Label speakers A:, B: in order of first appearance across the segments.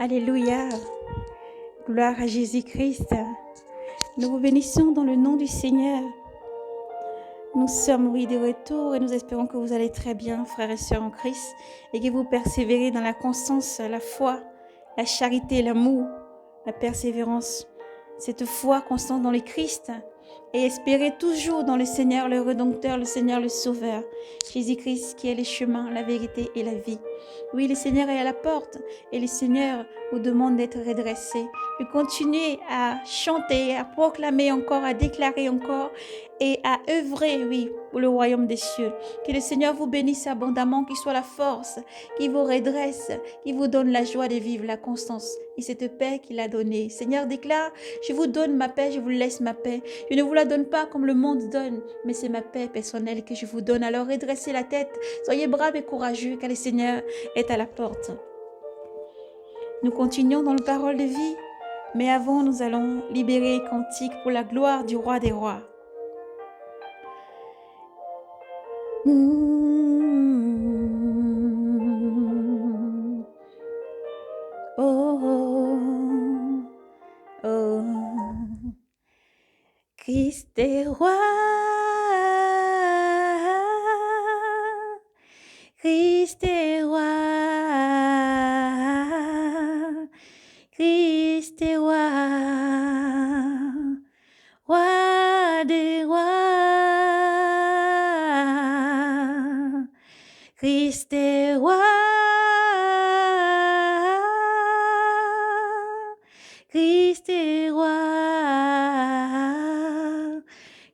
A: Alléluia. Gloire à Jésus-Christ. Nous vous bénissons dans le nom du Seigneur. Nous sommes, oui, de retour et nous espérons que vous allez très bien, frères et sœurs en Christ, et que vous persévérez dans la constance, la foi, la charité, l'amour, la persévérance, cette foi constante dans le Christ, et espérez toujours dans le Seigneur, le Rédempteur, le Seigneur, le Sauveur, Jésus-Christ qui est le chemin, la vérité et la vie. Oui, le Seigneur est à la porte et le Seigneur vous demande d'être redressé, de continuer à chanter, à proclamer encore, à déclarer encore et à œuvrer, oui, pour le royaume des cieux. Que le Seigneur vous bénisse abondamment, qu'il soit la force, qu'il vous redresse, qu'il vous donne la joie de vivre, la constance et cette paix qu'il a donnée. Seigneur déclare, je vous donne ma paix, je vous laisse ma paix. Je ne vous la donne pas comme le monde donne, mais c'est ma paix personnelle que je vous donne. Alors redressez la tête, soyez braves et courageux, car le Seigneur est à la porte. Nous continuons dans le parole de vie, mais avant nous allons libérer cantique pour la gloire du roi des rois. Oh, oh, Christ est roi, Christ est roi, Christ est roi, roi des rois, Christ est roi, Christ est roi,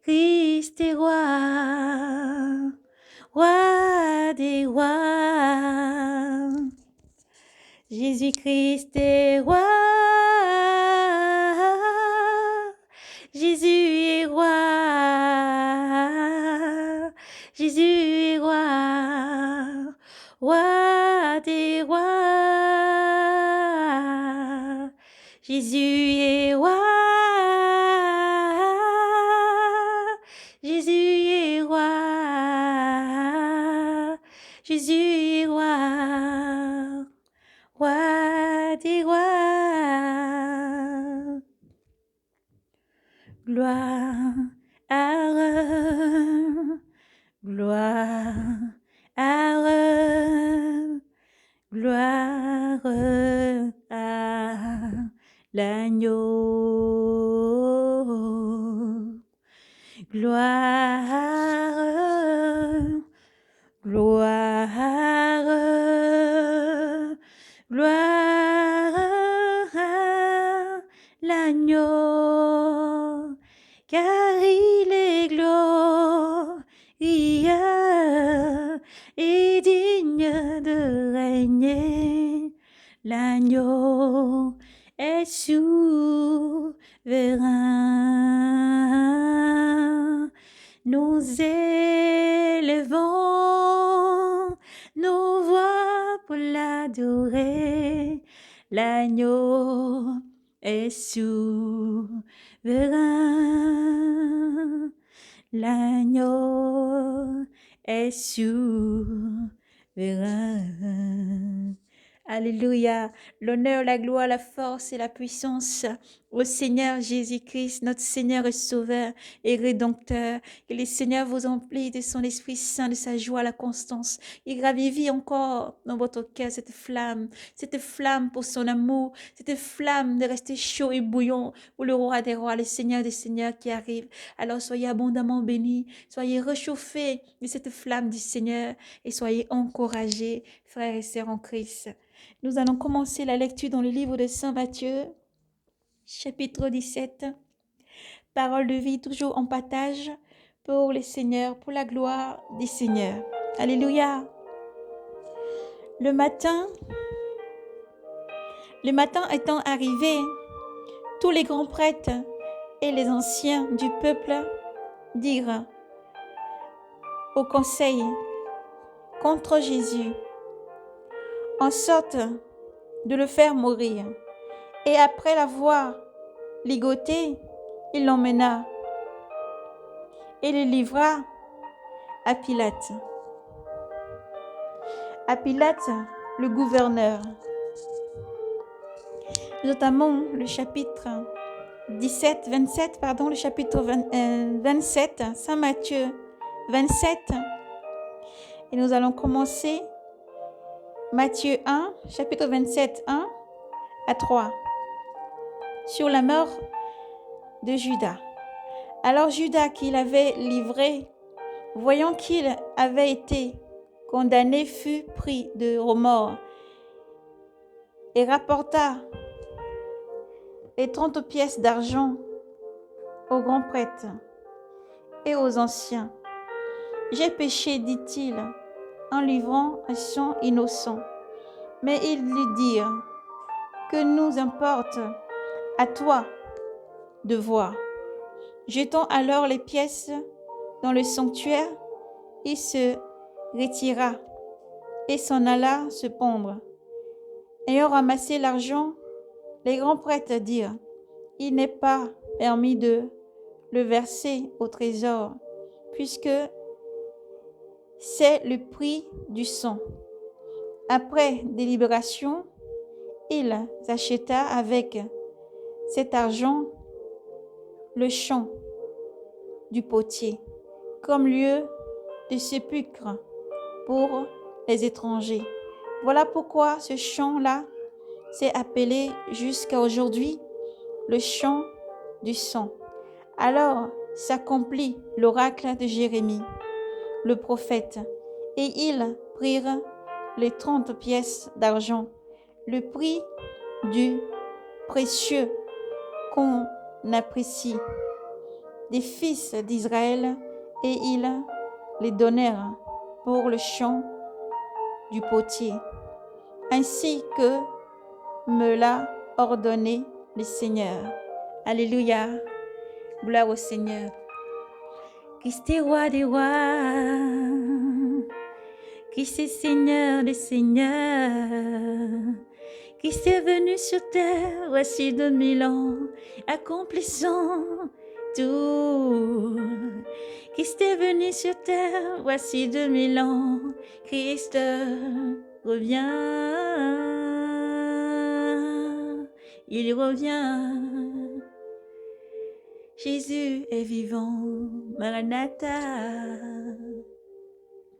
A: Christ est roi, roi des rois. Jésus-Christ est roi, Jésus est roi, Jésus est roi, roi des rois. Jésus est roi, Jésus est roi, Jésus est roi, roi des rois. Gloire gloire à l'agneau. Gloire, gloire à l'agneau, car il est glorieux et digne de régner. L'agneau est souverain. Nous élevons nos voix pour l'adorer. L'agneau est souverain. L'agneau est souverain. Alléluia. L'honneur, la gloire, la force et la puissance au Seigneur Jésus-Christ, notre Seigneur et Sauveur et Rédempteur. Que le Seigneur vous emplit de son Esprit Saint, de sa joie, la constance. Il ravivit encore dans votre cœur cette flamme pour son amour, cette flamme de rester chaud et bouillant pour le roi des rois, le Seigneur des seigneurs qui arrive. Alors soyez abondamment bénis, soyez réchauffés de cette flamme du Seigneur et soyez encouragés, frères et sœurs en Christ. Nous allons commencer la lecture dans le livre de Saint Matthieu, chapitre 17. Parole de vie toujours en partage pour le Seigneur, pour la gloire du Seigneur. Alléluia. Le matin étant arrivé, tous les grands prêtres et les anciens du peuple dirent au conseil contre Jésus, en sorte de le faire mourir. Et après l'avoir ligoté, il l'emmena et le livra à Pilate. À Pilate, le gouverneur. Nous entamons le chapitre 27, pardon, le chapitre 27, Saint Matthieu 27. Et nous allons commencer Matthieu 1, chapitre 27, 1 à 3, sur la mort de Judas. Alors Judas, qui l'avait livré, voyant qu'il avait été condamné, fut pris de remords et rapporta les 30 pièces d'argent aux grands prêtres et aux anciens. J'ai péché, dit-il, en livrant un sang innocent. Mais ils lui dirent, que nous importe à toi de voir. Jetant alors les pièces dans le sanctuaire, il se retira et s'en alla se pendre. Ayant ramassé l'argent, les grands prêtres dirent, il n'est pas permis de le verser au trésor, puisque c'est le prix du sang. Après délibération, il acheta avec cet argent le champ du potier comme lieu de sépulcre pour les étrangers. Voilà pourquoi ce champ-là s'est appelé jusqu'à aujourd'hui le champ du sang. Alors s'accomplit l'oracle de Jérémie, le prophète, et ils prirent les 30 pièces d'argent, le prix du précieux qu'on apprécie des fils d'Israël, et ils les donnèrent pour le champ du potier, ainsi que me l'a ordonné le Seigneur. Alléluia, gloire au Seigneur. Christ est roi des rois, Christ est Seigneur des seigneurs. Christ est venu sur terre, voici 2000 ans, accomplissant tout. Christ est venu sur terre, voici 2000 ans, Christ revient, il revient. Jésus est vivant, Maranatha.